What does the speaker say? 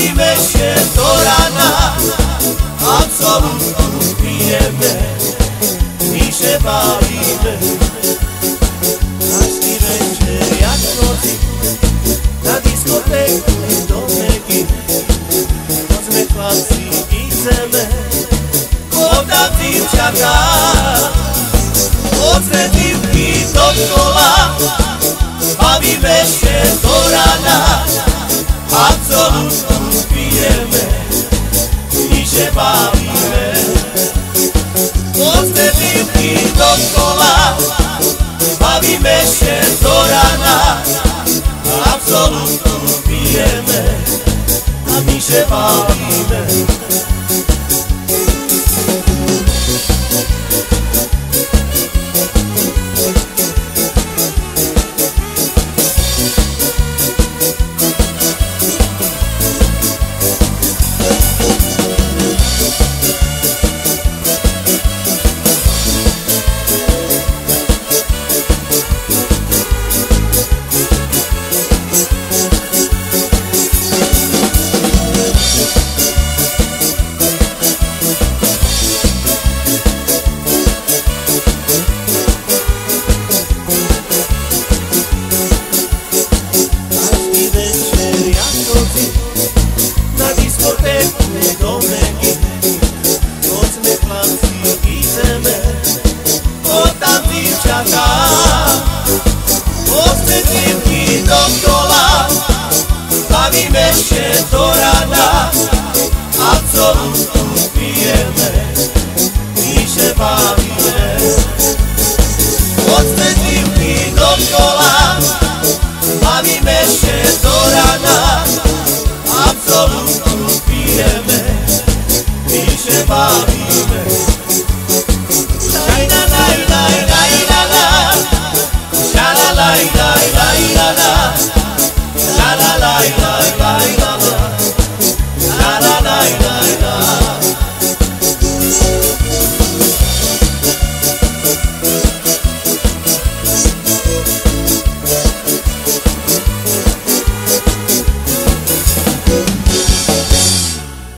bavíme się do rana, absolutnie pijemy i się bawimy. Każdy wieczór jak nocy, na dyskoteku do megi, chodzimy klasy i chcemy, woda dziewczaka, mocne dziewki dookoła, bawimy się do rana, absolutnie pijemy i się bawimy. Mocne dziewki dookoła, bawimy się do rana, absolutnie pijemy, a my się bawimy. Na dyskoteku do megi, chodzimy klasy i chcemy, bo tam dziewczaka, mocne dziewki dookoła, bawimy się do rana, absolutnie pijemy i się bawimy. Mocne dziewki dookoła, bawimy się do rana, absolutnie pijemy i się bawimy. Laj la laj laj laj la la, sha la laj laj laj la la, sha la laj laj.